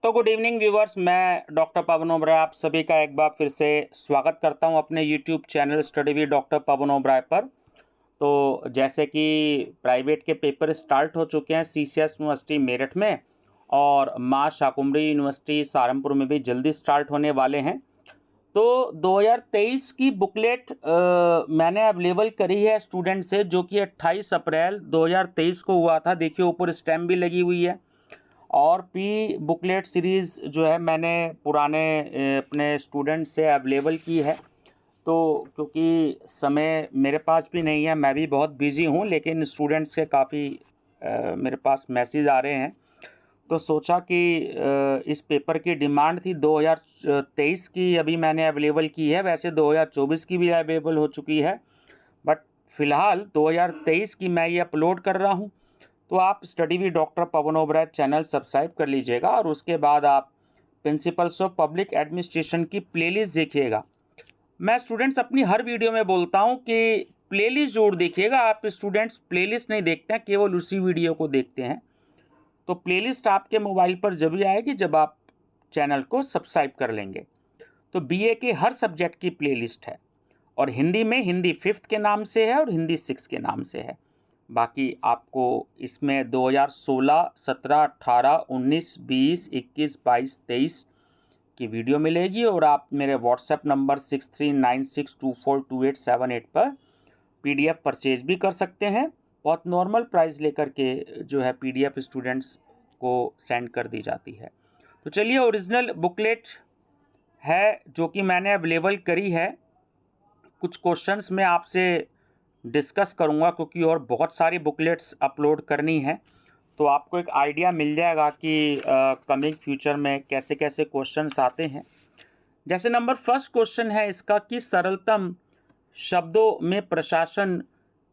तो good evening viewers, मैं doctor Pawan Oberoi आप सभी का एक बार फिर से स्वागत करता हूं अपने YouTube channel study with doctor Pawan Oberoi पर। तो जैसे कि प्राइवेट के पेपर स्टार्ट हो चुके हैं सीसीएस यूनिवर्सिटी मेरठ में और मां शाकुंभरी यूनिवर्सिटी सहारनपुर में भी जल्दी स्टार्ट होने वाले हैं। तो 2023 की बुकलेट मैंने अवेलेबल करी है स्टूडेंट से, जो कि 28 अप्रैल 2023 को हुआ था। देखिए ऊपर स्टैम्प भी लगी हुई है। और पी बुकलेट सीरीज़ जो है मैंने पुराने अपने स्टूडेंट से अवेलेबल की है। तो क्योंकि समय मेरे पास भी नहीं है, मैं भी बहुत बिज़ी हूँ, लेकिन स्टूडेंट्स के काफ़ी मेरे पास मैसेज आ रहे हैं। तो सोचा कि इस पेपर की डिमांड थी 2023 की, अभी मैंने अवेलेबल की है। वैसे 2024 की भी अवेलेबल हो चुकी है, बट फ़िलहाल 2023 की मैं ये अपलोड कर रहा हूँ। तो आप study with doctor Pawan Oberoi channel subscribe कर लीजिएगा और उसके बाद आप प्रिंसिपल्स ऑफ पब्लिक एडमिनिस्ट्रेशन की प्लेलिस्ट देखिएगा। मैं स्टूडेंट्स अपनी हर वीडियो में बोलता हूं कि प्लेलिस्ट जरूर देखिएगा। आप स्टूडेंट्स प्लेलिस्ट नहीं देखते हैं, केवल उसी वीडियो को देखते हैं। तो प्लेलिस्ट आपके मोबाइल पर जब भी आएगी जब आप चैनल को सब्सक्राइब कर लेंगे। तो बीए के हर सब्जेक्ट की प्लेलिस्ट है, और हिंदी में हिंदी 5th के नाम से है और हिंदी 6 के नाम से है। बाकी आपको इसमें 2016, 17, 18, 19, 20, 21, 22, 23 की वीडियो मिलेगी। और आप मेरे व्हाट्सएप नंबर 6396242878 पर पीडीएफ परचेज भी कर सकते हैं। बहुत नॉर्मल प्राइस लेकर के जो है पीडीएफ स्टूडेंट्स को सेंड कर दी जाती है। तो चलिए, ओरिजिनल बुकलेट है जो कि मैंने अवेलेबल करी है। कुछ क्वेश्चंस मैं आपसे डिस्कस करूंगा, क्योंकि और बहुत सारी बुकलेट्स अपलोड करनी है। तो आपको एक आइडिया मिल जाएगा कि कमिंग फ्यूचर में कैसे कैसे क्वेश्चंस आते हैं। जैसे नंबर फर्स्ट क्वेश्चन है इसका कि सरलतम शब्दों में प्रशासन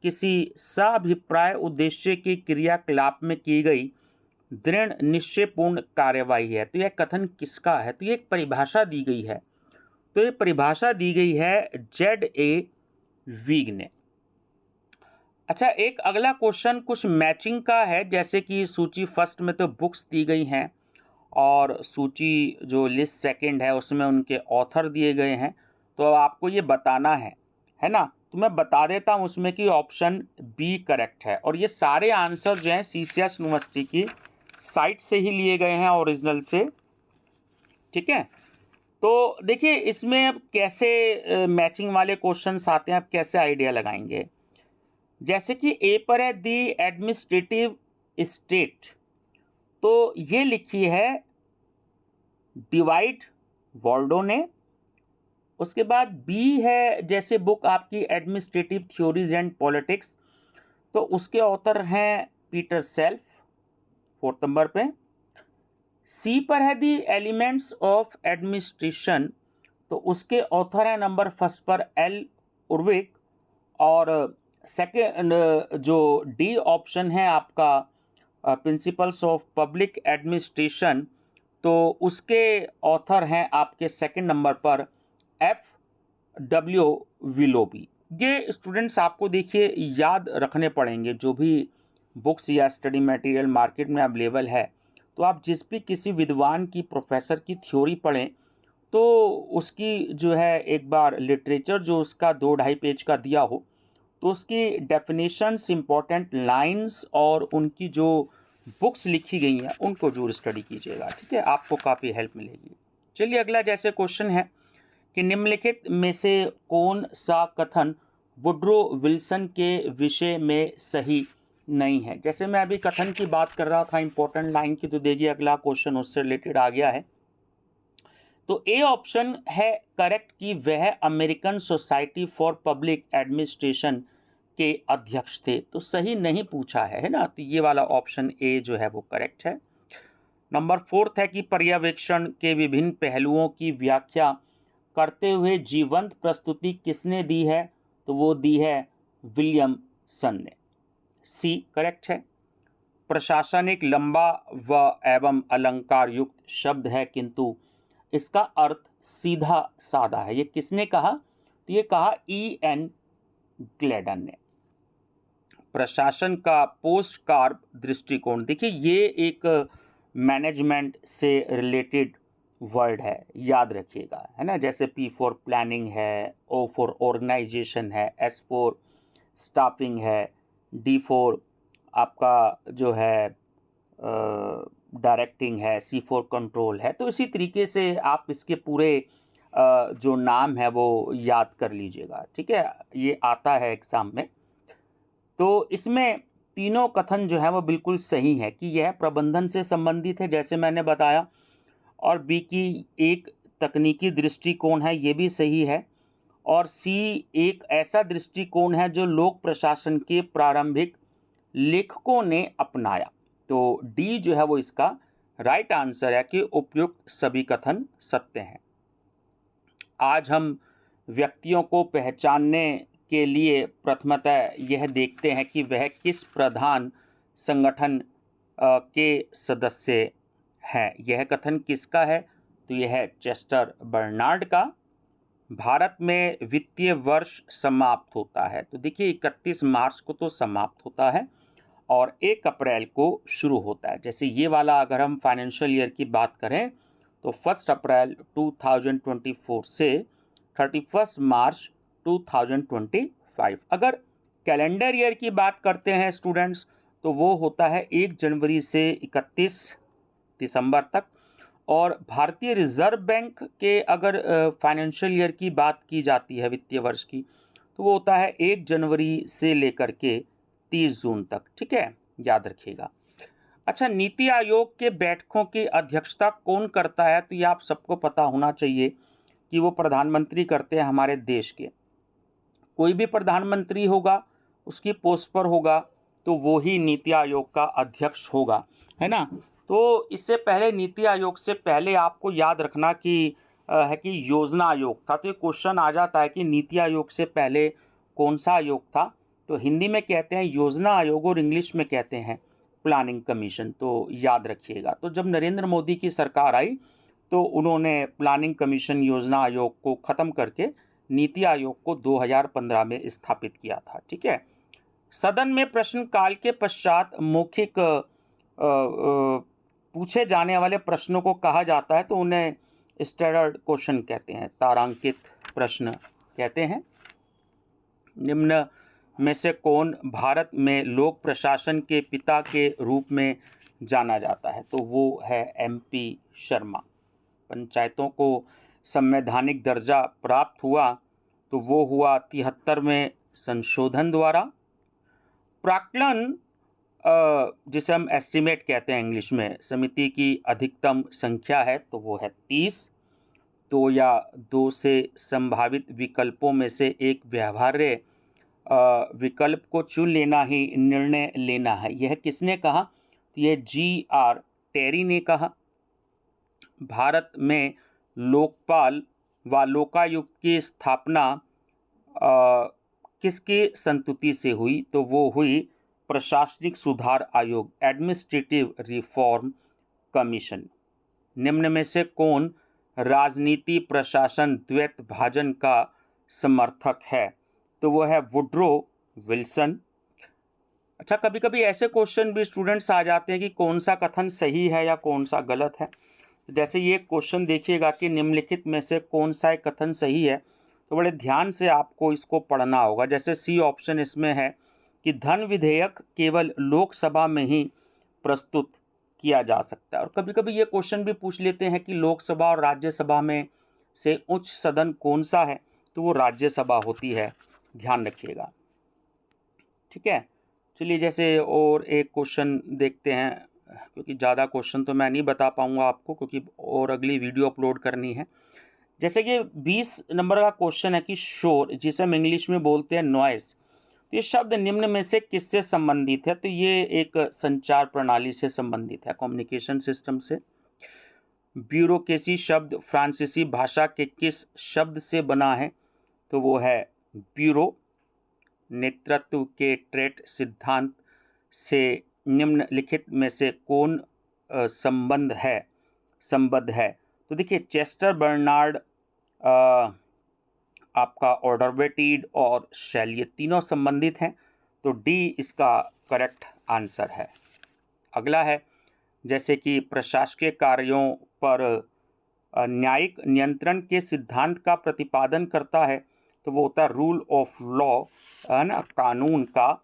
किसी साभिप्राय उद्देश्य की क्रियाकलाप में की गई दृढ़ निश्चयपूर्ण कार्यवाही है। तो यह कथन किसका है? तो ये एक परिभाषा दी गई है। तो ये परिभाषा दी गई है Z.A. वीग ने। अच्छा, एक अगला क्वेश्चन कुछ मैचिंग का है। जैसे कि सूची फर्स्ट में तो बुक्स दी गई हैं, और सूची जो लिस्ट सेकंड है उसमें उनके ऑथर दिए गए हैं। तो अब आपको ये बताना है ना? तो मैं बता देता हूँ उसमें कि ऑप्शन बी करेक्ट है। और ये सारे आंसर जो हैं सीसीएस यूनिवर्सिटी की साइट से ही लिए गए हैं, ओरिजिनल से। ठीक है, तो देखिए इसमें अब कैसे मैचिंग वाले क्वेश्चंस आते हैं, आप कैसे आइडिया लगाएंगे। जैसे कि ए पर है दी एडमिनिस्ट्रेटिव स्टेट, तो ये लिखी है डिवाइड वॉल्डो ने। उसके बाद बी है जैसे बुक आपकी एडमिनिस्ट्रेटिव थ्योरीज एंड पॉलिटिक्स, तो उसके ऑथर हैं पीटर सेल्फ, 4th नंबर पे। सी पर है दी एलिमेंट्स ऑफ एडमिनिस्ट्रेशन, तो उसके ऑथर हैं नंबर फर्स्ट पर एल उर्विक। और सेकेंड जो डी ऑप्शन है आपका प्रिंसिपल्स ऑफ पब्लिक एडमिनिस्ट्रेशन, तो उसके ऑथर हैं आपके सेकेंड नंबर पर F.W. विलोबी। ये स्टूडेंट्स आपको देखिए याद रखने पड़ेंगे। जो भी बुक्स या स्टडी मटेरियल मार्केट में अवेलेबल है, तो आप जिस भी किसी विद्वान की प्रोफेसर की थ्योरी पढ़ें, तो उसकी जो है एक बार लिटरेचर जो उसका 2-2.5 पेज का दिया हो, तो उसकी डेफिनेशंस, इम्पोर्टेंट लाइंस और उनकी जो बुक्स लिखी गई हैं उनको जरूर स्टडी कीजिएगा। ठीक है, आपको काफ़ी हेल्प मिलेगी। चलिए अगला जैसे क्वेश्चन है कि निम्नलिखित में से कौन सा कथन वुड्रो विल्सन के विषय में सही नहीं है। जैसे मैं अभी कथन की बात कर रहा था इम्पोर्टेंट लाइन की, तो देखिए अगला क्वेश्चन उससे रिलेटेड आ गया है। तो ए ऑप्शन है करेक्ट कि वह American society for public administration के अध्यक्ष थे। तो सही नहीं पूछा है ना? तो ये वाला ऑप्शन ए जो है वो करेक्ट है। नंबर 4th है कि पर्यवेक्षण के विभिन्न पहलुओं की व्याख्या करते हुए जीवंत प्रस्तुति किसने दी है? तो वो दी है विलियमसन ने। सी करेक्ट है। प्रशासन एक लंबा व एवं अलंकार युक्त शब्द है, किंतु इसका अर्थ सीधा साधा है। ये किसने कहा? तो ये कहा E.N. ग्लेडन ने। प्रशासन का पोस्ट कार्प दृष्टिकोण, देखिए ये एक मैनेजमेंट से रिलेटेड वर्ड है, याद रखिएगा, है ना। जैसे P फॉर प्लानिंग है, O फॉर ऑर्गेनाइजेशन है, S फॉर स्टाफिंग है, D फॉर आपका जो है डायरेक्टिंग है, C फॉर कंट्रोल है। तो इसी तरीके से आप इसके पूरे जो नाम है वो याद कर लीजिएगा, ठीक है, ये आता है एग्जाम में। तो इसमें तीनों कथन जो है वो बिल्कुल सही है कि यह प्रबंधन से संबंधित है, जैसे मैंने बताया, और बी की एक तकनीकी दृष्टिकोण है, ये भी सही है, और सी एक ऐसा दृष्टिकोण है जो लोक प्रशासन के प्रारंभिक लेखकों ने अपनाया। तो डी जो है वो इसका राइट आंसर है कि उपयुक्त सभी कथन सत्य हैं। आज हम व्यक्तियों को पहचानने के लिए प्रथमतः यह देखते हैं कि वह किस प्रधान संगठन के सदस्य हैं। यह कथन किसका है? तो यह है चेस्टर बर्नार्ड का। भारत में वित्तीय वर्ष समाप्त होता है, तो देखिए 31 मार्च को तो समाप्त होता है और 1 अप्रैल को शुरू होता है। जैसे ये वाला अगर हम फाइनेंशियल ईयर की बात करें तो 1 अप्रैल 2024 से 31 मार्च 2025। अगर कैलेंडर ईयर की बात करते हैं स्टूडेंट्स तो वो होता है 1 जनवरी से 31 दिसंबर तक। और भारतीय रिजर्व बैंक के अगर फाइनेंशियल ईयर की बात की जाती है वित्तीय वर्ष की, तो वो होता है 1 जनवरी से लेकर के 30 जून तक, ठीक है, याद रखिएगा। अच्छा, नीति आयोग के बैठकों की अध्यक्षता कौन करता है? तो ये आप सबको पता होना चाहिए कि वो प्रधानमंत्री करते हैं हमारे देश के। कोई भी प्रधानमंत्री होगा उसकी पोस्ट पर होगा तो वो ही नीति आयोग का अध्यक्ष होगा, है ना। तो इससे पहले नीति आयोग से पहले आपको याद रखना कि है कि योजना आयोग था। तो ये क्वेश्चन आ जाता है कि नीति आयोग से पहले कौन सा आयोग था? तो हिंदी में कहते हैं योजना आयोग और इंग्लिश में कहते हैं प्लानिंग कमीशन, तो याद रखिएगा। तो जब नरेंद्र मोदी की सरकार आई तो उन्होंने प्लानिंग कमीशन योजना आयोग को ख़त्म करके नीति आयोग को 2015 में स्थापित किया था, ठीक है। सदन में प्रश्नकाल के पश्चात मौखिक पूछे जाने वाले प्रश्नों को कहा जाता है तो उन्हें स्टैंडर्ड क्वेश्चन कहते हैं, तारांकित प्रश्न कहते हैं। निम्न में से कौन भारत में लोक प्रशासन के पिता के रूप में जाना जाता है? तो वो है MP शर्मा। पंचायतों को संवैधानिक दर्जा प्राप्त हुआ तो वो हुआ 73वें संशोधन द्वारा। प्राक्कलन जिसे हम एस्टिमेट कहते हैं इंग्लिश में, समिति की अधिकतम संख्या है तो वो है 30। 2 या 2 से संभावित विकल्पों में से एक व्यवहार्य विकल्प को चुन लेना ही निर्णय लेना है। यह किसने कहा? तो यह G.R. टेरी ने कहा। भारत में लोकपाल व लोकायुक्त की स्थापना किसकी संस्तुति से हुई? तो वो हुई प्रशासनिक सुधार आयोग, एडमिनिस्ट्रेटिव रिफॉर्म कमीशन। निम्न में से कौन राजनीति प्रशासन द्वैत भाजन का समर्थक है? तो वो है वुड्रो विल्सन। अच्छा, कभी कभी ऐसे क्वेश्चन भी स्टूडेंट्स आ जाते हैं कि कौन सा कथन सही है या कौन सा गलत है। जैसे ये क्वेश्चन देखिएगा कि निम्नलिखित में से कौन सा एक कथन सही है, तो बड़े ध्यान से आपको इसको पढ़ना होगा। जैसे सी ऑप्शन इसमें है कि धन विधेयक केवल लोकसभा में ही प्रस्तुत किया जा सकता है। और कभी कभी ये क्वेश्चन भी पूछ लेते हैं कि लोकसभा और राज्यसभा में से उच्च सदन कौन सा है? तो वो राज्यसभा होती है, ध्यान रखिएगा, ठीक है। चलिए, जैसे और एक क्वेश्चन देखते हैं, क्योंकि ज़्यादा क्वेश्चन तो मैं नहीं बता पाऊँगा आपको क्योंकि और अगली वीडियो अपलोड करनी है। जैसे कि 20 नंबर का क्वेश्चन है कि शोर, जिसे हम इंग्लिश में बोलते हैं नॉइस, तो ये शब्द निम्न में से किससे संबंधित है? तो ये एक संचार प्रणाली से संबंधित है, कम्युनिकेशन सिस्टम से। ब्यूरोक्रेसी शब्द फ्रांसीसी भाषा के किस शब्द से बना है? तो वो है ब्यूरो। नेतृत्व के ट्रेट सिद्धांत से निम्नलिखित में से कौन संबद्ध है? तो देखिए, चेस्टर बर्नार्ड, आपका ऑर्डरवेटीड और शेल, ये तीनों संबंधित हैं, तो डी इसका करेक्ट आंसर है। अगला है जैसे कि प्रशासकीय कार्यों पर न्यायिक नियंत्रण के सिद्धांत का प्रतिपादन करता है, तो वो होता है रूल ऑफ लॉ, है ना, कानून का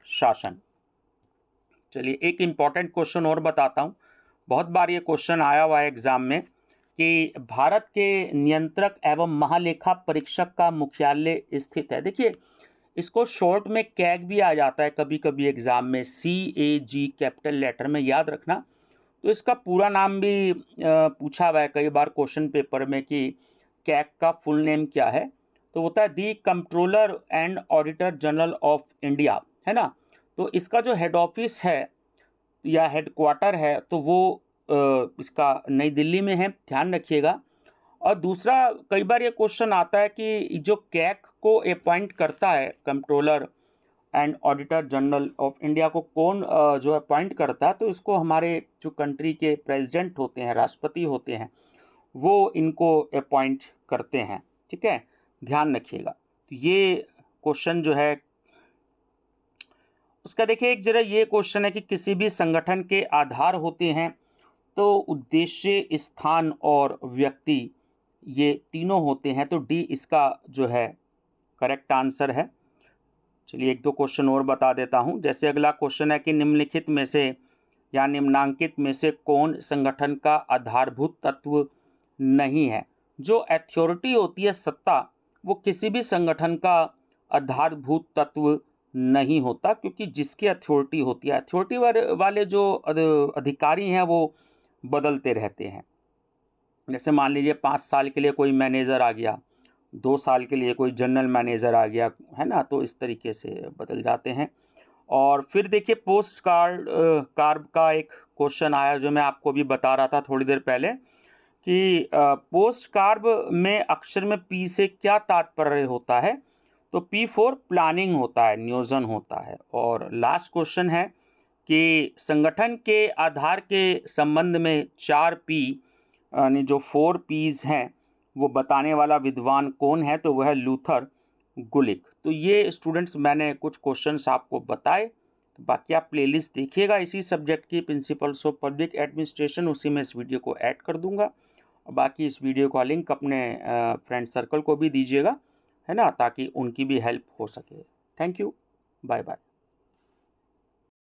शासन। चलिए एक इम्पॉर्टेंट क्वेश्चन और बताता हूँ, बहुत बार ये क्वेश्चन आया हुआ है एग्जाम में कि भारत के नियंत्रक एवं महालेखा परीक्षक का मुख्यालय स्थित है। देखिए इसको शॉर्ट में कैग भी आ जाता है कभी कभी एग्जाम में, CAG कैपिटल लेटर में, याद रखना। तो इसका पूरा नाम भी पूछा हुआ है कई बार क्वेश्चन पेपर में कि कैग का फुल नेम क्या है। तो होता है the controller and auditor general of India, है ना। तो इसका जो हेड ऑफिस है या हेड क्वार्टर है तो वो इसका नई दिल्ली में है, ध्यान रखिएगा। और दूसरा, कई बार ये क्वेश्चन आता है कि जो कैग को अपॉइंट करता है, controller and auditor general of India को कौन जो अपॉइंट करता है, तो इसको हमारे जो कंट्री के प्रेसिडेंट होते हैं, राष्ट्रपति होते हैं, वो इनको अपॉइंट करते हैं, ठीक है, ध्यान रखिएगा। तो ये क्वेश्चन जो है उसका देखिए एक जरा ये क्वेश्चन है कि किसी भी संगठन के आधार होते हैं, तो उद्देश्य, स्थान और व्यक्ति, ये तीनों होते हैं। तो डी इसका जो है करेक्ट आंसर है। चलिए एक दो क्वेश्चन और बता देता हूं। जैसे अगला क्वेश्चन है कि निम्नलिखित में से या निम्नांकित में से कौन संगठन का आधारभूत तत्व नहीं है। जो अथॉरिटी होती है, सत्ता, वो किसी भी संगठन का आधारभूत तत्व नहीं होता, क्योंकि जिसकी अथॉरिटी होती है, अथॉरिटी वाले जो अधिकारी हैं वो बदलते रहते हैं। जैसे मान लीजिए 5 साल के लिए कोई मैनेजर आ गया, 2 साल के लिए कोई जनरल मैनेजर आ गया, है ना, तो इस तरीके से बदल जाते हैं। और फिर देखिए पोस्ट कार्ब का एक क्वेश्चन आया जो मैं आपको भी बता रहा था थोड़ी देर पहले कि पोस्ट कार्ब में अक्षर में पी से क्या तात्पर्य होता है। तो पी फॉर प्लानिंग होता है, नियोजन होता है। और लास्ट क्वेश्चन है कि संगठन के आधार के संबंध में 4 पी यानी जो 4 पीज हैं वो बताने वाला विद्वान कौन है, तो वह है लूथर गुलिक। तो ये स्टूडेंट्स मैंने कुछ क्वेश्चंस आपको बताए। तो बाकी आप प्लेलिस्ट देखिएगा इसी सब्जेक्ट की, प्रिंसिपल्स ऑफ पब्लिक एडमिनिस्ट्रेशन, उसी में इस वीडियो को ऐड कर दूंगा। और बाकी इस वीडियो का लिंक अपने फ्रेंड सर्कल को भी दीजिएगा, है ना, ताकि उनकी भी हेल्प हो सके। Thank you, bye bye.